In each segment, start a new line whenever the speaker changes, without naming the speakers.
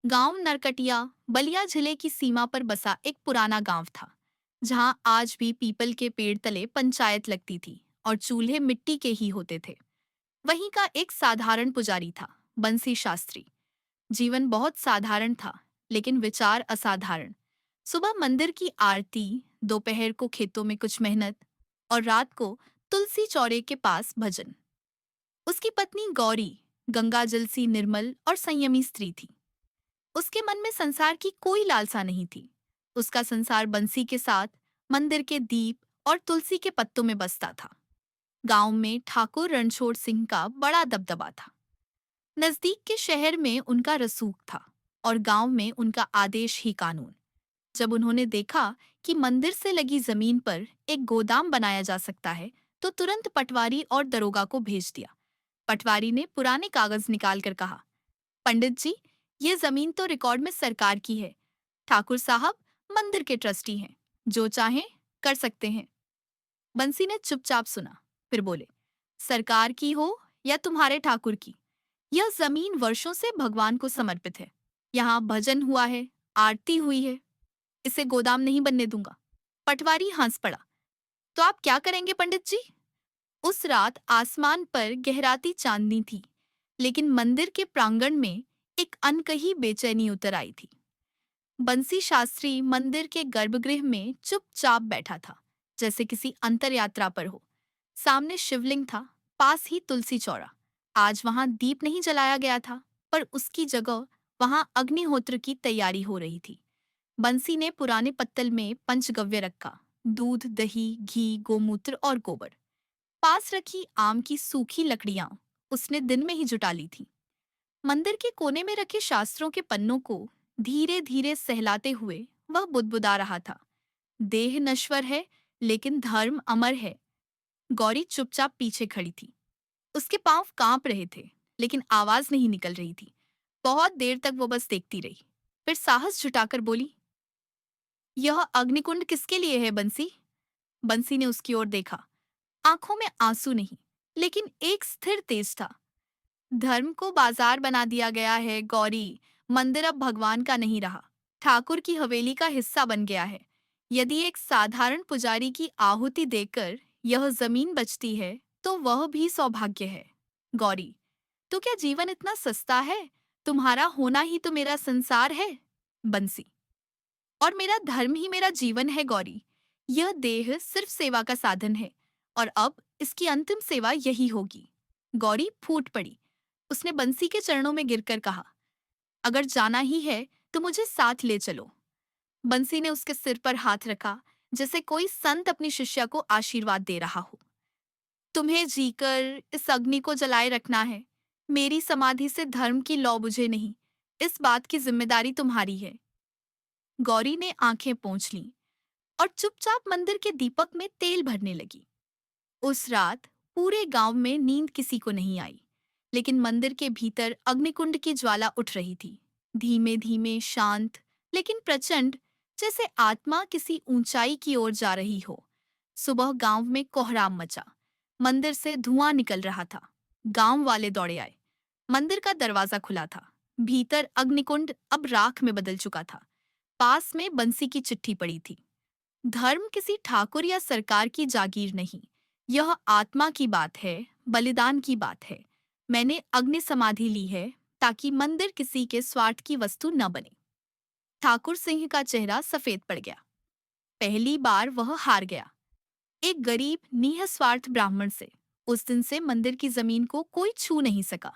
गांव नरकटिया बलिया जिले की सीमा पर बसा एक पुराना गांव था, जहां आज भी पीपल के पेड़ तले पंचायत लगती थी और चूल्हे मिट्टी के ही होते थे। वहीं का एक साधारण पुजारी था, बंसी शास्त्री। जीवन बहुत साधारण था, लेकिन विचार असाधारण। सुबह मंदिर की आरती, दोपहर को खेतों में कुछ मेहनत और रात को तुलसी चौरे के पास भजन। उसकी पत्नी गौरी गंगा जल सी निर्मल और संयमी स्त्री थी। उसके मन में संसार की कोई लालसा नहीं थी। उसका संसार बंसी के साथ, मंदिर के दीप और तुलसी के पत्तों में बसता था। गांव में ठाकुर रणछोड़ सिंह का बड़ा दबदबा था। नजदीक के शहर में उनका रसूख था और गांव में उनका आदेश ही कानून। जब उन्होंने देखा कि मंदिर से लगी जमीन पर एक गोदाम बनाया जा सकता है, तो तुरंत पटवारी और दरोगा को भेज दिया। पटवारी ने पुराने कागज निकाल कर कहा, पंडित जी, ये जमीन तो रिकॉर्ड में सरकार की है। ठाकुर साहब मंदिर के ट्रस्टी हैं, जो चाहें कर सकते हैं। बंसी ने चुपचाप सुना, फिर बोले, सरकार की हो या तुम्हारे ठाकुर की, यह जमीन वर्षों से भगवान को समर्पित है। यहाँ भजन हुआ है, आरती हुई है, इसे गोदाम नहीं बनने दूंगा। पटवारी हंस पड़ा। तो आप क्या करेंगे पंडित जी? उस रात आसमान पर गहराती चांदनी थी, लेकिन मंदिर के प्रांगण में एक अनकही बेचैनी उतर आई थी। बंसी शास्त्री मंदिर के गर्भगृह में चुपचाप बैठा था, जैसे किसी अंतर यात्रा पर हो। सामने शिवलिंग था, पास ही तुलसी चौरा। आज वहां दीप नहीं जलाया गया था, पर उसकी जगह वहां अग्निहोत्र की तैयारी हो रही थी। बंसी ने पुराने पत्तल में पंचगव्य रखा, दूध, दही, घी, गोमूत्र और गोबर। पास रखी आम की सूखी लकड़ियां उसने दिन में ही जुटा ली थी। मंदिर के कोने में रखे शास्त्रों के पन्नों को धीरे धीरे सहलाते हुए वह बुदबुदा रहा था। देह नश्वर है, लेकिन धर्म अमर है। गौरी चुपचाप पीछे खड़ी थी। उसके पांव कांप रहे थे, लेकिन आवाज नहीं निकल रही थी। बहुत देर तक वो बस देखती रही, फिर साहस जुटाकर बोली, यह अग्निकुंड किसके लिए है बंसी? बंसी ने उसकी ओर देखा। आंखों में आंसू नहीं, लेकिन एक स्थिर तेज था। धर्म को बाजार बना दिया गया है गौरी। मंदिर अब भगवान का नहीं रहा, ठाकुर की हवेली का हिस्सा बन गया है। यदि एक साधारण पुजारी की आहुति देकर यह जमीन बचती है, तो वह भी सौभाग्य है। गौरी, तो क्या जीवन इतना सस्ता है? तुम्हारा होना ही तो मेरा संसार है। बंसी, और मेरा धर्म ही मेरा जीवन है गौरी। यह देह सिर्फ सेवा का साधन है, और अब इसकी अंतिम सेवा यही होगी। गौरी फूट पड़ी। उसने बंसी के चरणों में गिरकर कहा, अगर जाना ही है तो मुझे साथ ले चलो। बंसी ने उसके सिर पर हाथ रखा, जैसे कोई संत अपनी शिष्या को आशीर्वाद दे रहा हो। तुम्हें जीकर इस अग्नि को जलाए रखना है। मेरी समाधि से धर्म की लौ बुझे नहीं, इस बात की जिम्मेदारी तुम्हारी है। गौरी ने आंखें पोंछ लीं और चुपचाप मंदिर के दीपक में तेल भरने लगी। उस रात पूरे गांव में नींद किसी को नहीं आई, लेकिन मंदिर के भीतर अग्निकुंड की ज्वाला उठ रही थी, धीमे धीमे, शांत लेकिन प्रचंड, जैसे आत्मा किसी ऊंचाई की ओर जा रही हो। सुबह गांव में कोहराम मचा। मंदिर से धुआं निकल रहा था। गांव वाले दौड़े आए। मंदिर का दरवाजा खुला था। भीतर अग्निकुंड अब राख में बदल चुका था। पास में बंसी की चिट्ठी पड़ी थी। धर्म किसी ठाकुर या सरकार की जागीर नहीं, यह आत्मा की बात है, बलिदान की बात है। मैंने अग्नि समाधि ली है, ताकि मंदिर किसी के स्वार्थ की वस्तु न बने। ठाकुर सिंह का चेहरा सफेद पड़ गया। पहली बार वह हार गया, एक गरीब निःस्वार्थ ब्राह्मण से। उस दिन से मंदिर की जमीन को कोई छू नहीं सका।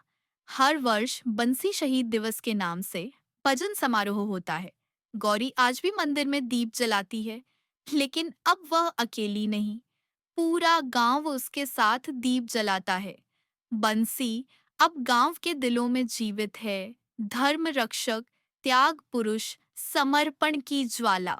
हर वर्ष बंसी शहीद दिवस के नाम से भजन समारोह होता है। गौरी आज भी मंदिर में दीप जलाती है, लेकिन अब वह अकेली नहीं, पूरा गांव उसके साथ दीप जलाता है। बंसी अब गांव के दिलों में जीवित है, धर्म रक्षक, त्याग पुरुष, समर्पण की ज्वाला।